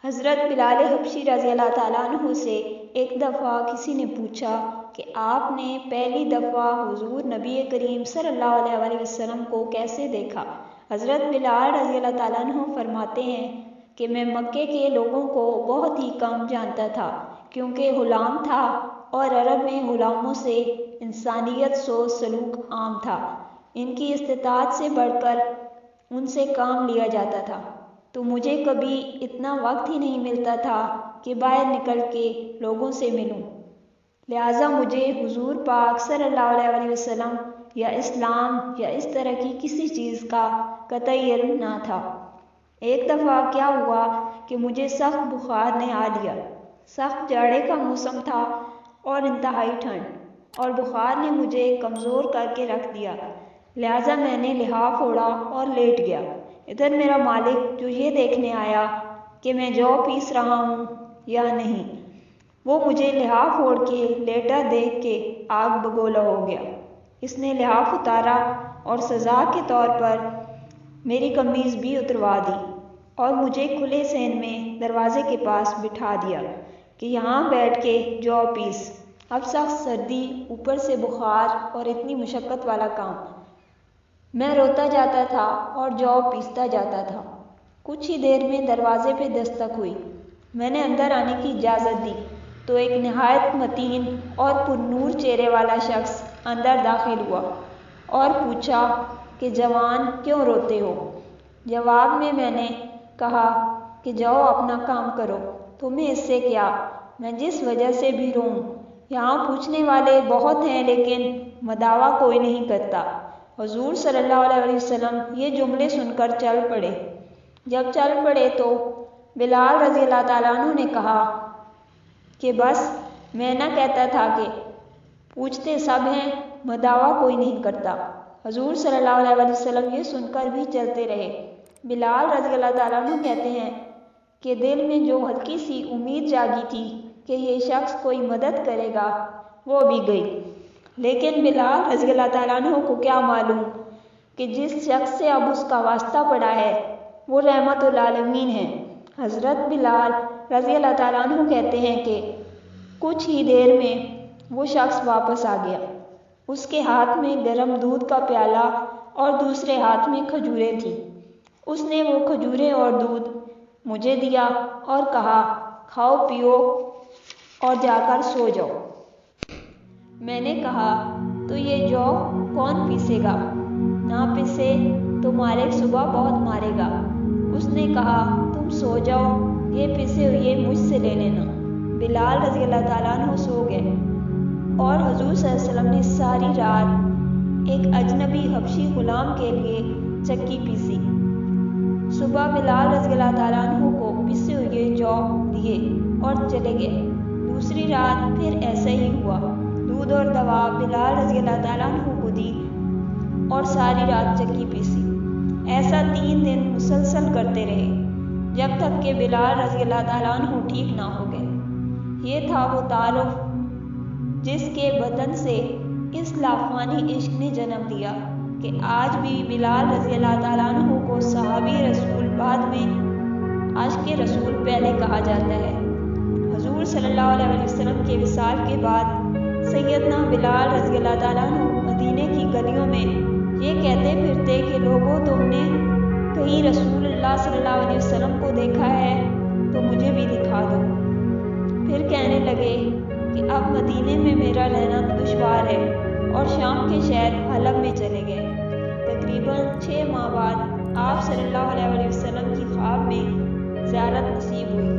حضرت بلال حبشی رضی اللہ تعالیٰ عنہ سے ایک دفعہ کسی نے پوچھا کہ آپ نے پہلی دفعہ حضور نبی کریم صلی اللہ علیہ وسلم کو کیسے دیکھا؟ حضرت بلال رضی اللہ تعالیٰ عنہ فرماتے ہیں کہ میں مکے کے لوگوں کو بہت ہی کم جانتا تھا، کیونکہ غلام تھا اور عرب میں غلاموں سے انسانیت سوچ سلوک عام تھا۔ ان کی استطاعت سے بڑھ کر ان سے کام لیا جاتا تھا، تو مجھے کبھی اتنا وقت ہی نہیں ملتا تھا کہ باہر نکل کے لوگوں سے ملوں، لہٰذا مجھے حضور پاک صلی اللہ علیہ وسلم یا اسلام یا اس طرح کی کسی چیز کا قطعی علم نہ تھا۔ ایک دفعہ کیا ہوا کہ مجھے سخت بخار نے آ لیا۔ سخت جاڑے کا موسم تھا اور انتہائی ٹھنڈ، اور بخار نے مجھے کمزور کر کے رکھ دیا، لہٰذا میں نے لحاف اوڑھا اور لیٹ گیا۔ ادھر میرا مالک جو یہ دیکھنے آیا کہ میں جو پیس رہا ہوں یا نہیں، وہ مجھے لحاف اوڑھ کے لیٹا دیکھ کے آگ بگولا ہو گیا۔ اس نے لحاف اتارا اور سزا کے طور پر میری قمیض بھی اتروا دی اور مجھے کھلے صحن میں دروازے کے پاس بٹھا دیا کہ یہاں بیٹھ کے جو پیس۔ اب سخت سردی، اوپر سے بخار اور اتنی مشقت والا کام۔ میں روتا جاتا تھا اور جو پیستا جاتا تھا۔ کچھ ہی دیر میں دروازے پہ دستک ہوئی۔ میں نے اندر آنے کی اجازت دی تو ایک نہایت متین اور پرنور چہرے والا شخص اندر داخل ہوا اور پوچھا کہ جوان کیوں روتے ہو؟ جواب میں نے کہا کہ جاؤ اپنا کام کرو، تمہیں اس سے کیا، میں جس وجہ سے بھی روؤں۔ یہاں پوچھنے والے بہت ہیں لیکن مداوا کوئی نہیں کرتا۔ حضور صلی اللہ علیہ وسلم یہ جملے سن کر چل پڑے۔ جب چل پڑے تو بلال رضی اللہ تعالیٰ عنہ نے کہا کہ بس میں نہ کہتا تھا کہ پوچھتے سب ہیں، مداوا کوئی نہیں کرتا۔ حضور صلی اللہ علیہ وسلم یہ سن کر بھی چلتے رہے۔ بلال رضی اللہ تعالیٰ عنہ کہتے ہیں کہ دل میں جو ہلکی سی امید جاگی تھی کہ یہ شخص کوئی مدد کرے گا، وہ بھی گئی، لیکن بلال رضی اللہ تعالیٰ عنہ کو کیا معلوم کہ جس شخص سے اب اس کا واسطہ پڑا ہے وہ رحمت للعالمین ہے۔ حضرت بلال رضی اللہ تعالیٰ عنہ کہتے ہیں کہ کچھ ہی دیر میں وہ شخص واپس آ گیا۔ اس کے ہاتھ میں گرم دودھ کا پیالہ اور دوسرے ہاتھ میں کھجوریں تھیں۔ اس نے وہ کھجوریں اور دودھ مجھے دیا اور کہا کھاؤ پیو اور جا کر سو جاؤ۔ میں نے کہا تو یہ جو کون پیسے گا؟ نہ پیسے تو مالک صبح بہت مارے گا۔ اس نے کہا تم سو جاؤ، یہ پیسے ہوئے مجھ سے لے لینا۔ بلال رضی اللہ تعالیٰ عنہ سو گئے اور حضور صلی اللہ علیہ وسلم نے ساری رات ایک اجنبی حبشی غلام کے لیے چکی پیسی۔ صبح بلال رضی اللہ تعالیٰ عنہ کو پسے ہوئے جو دیے اور چلے گئے۔ دوسری رات پھر ایسا ہی ہوا، دودھ اور دوا بلال رضی اللہ تعالیٰ عنہ کو دی اور ساری رات چکی پیسی۔ ایسا 3 دن مسلسل کرتے رہے جب تک کہ بلال رضی اللہ تعالیٰ عنہ ٹھیک نہ ہو گئے۔ یہ تھا وہ تعارف جس کے بدن سے اس لافانی عشق نے جنم دیا کہ آج بھی بلال رضی اللہ تعالیٰ عنہ کو صحابی رسول بعد میں عاشق رسول پہلے کہا جاتا ہے۔ حضور صلی اللہ علیہ وسلم کے وصال کے بعد سیدنا بلال رضی اللہ تعالیٰ عنہ مدینے کی گلیوں میں یہ کہتے پھرتے کہ لوگوں تم نے کہیں رسول اللہ صلی اللہ علیہ وسلم کو دیکھا ہے تو مجھے بھی دکھا دو۔ پھر کہنے لگے کہ اب مدینے میں میرا رہنا دشوار ہے اور شام کے شہر حلب میں چلے گئے۔ تقریباً 6 ماہ بعد آپ صلی اللہ علیہ وسلم کی خواب میں زیارت نصیب ہوئی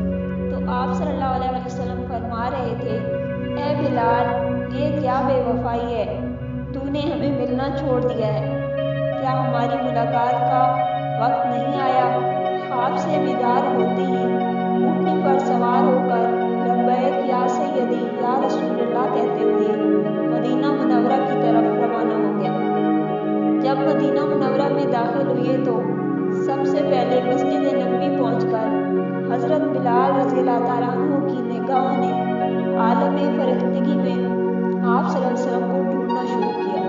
تو آپ صلی اللہ علیہ وسلم فرما رہے تھے اے بلال، یہ کیا بے وفائی ہے، تو نے ہمیں ملنا چھوڑ دیا ہے، کیا ہماری ملاقات کا وقت نہیں آیا؟ خواب سے بیدار ہوتے ہی اونٹنی پر سوار ہو کر لبیک یا سیدی یا رسول اللہ کہتے ہوئے مدینہ منورہ کی طرف روانہ ہو گیا۔ جب مدینہ منورہ میں داخل ہوئے تو سب سے پہلے مسجد نبوی پہنچ کر حضرت بلال رضی اللہ تعالیٰ عنہ کی نگاہوں نے عالم فرختگی میں آپ صلی اللہ علیہ وسلم کو ڈھونڈنا شروع کیا،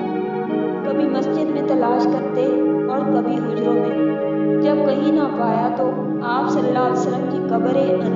کبھی مسجد میں تلاش کرتے اور کبھی حجروں میں۔ جب کہیں نہ پایا تو آپ صلی اللہ علیہ وسلم کی قبر انور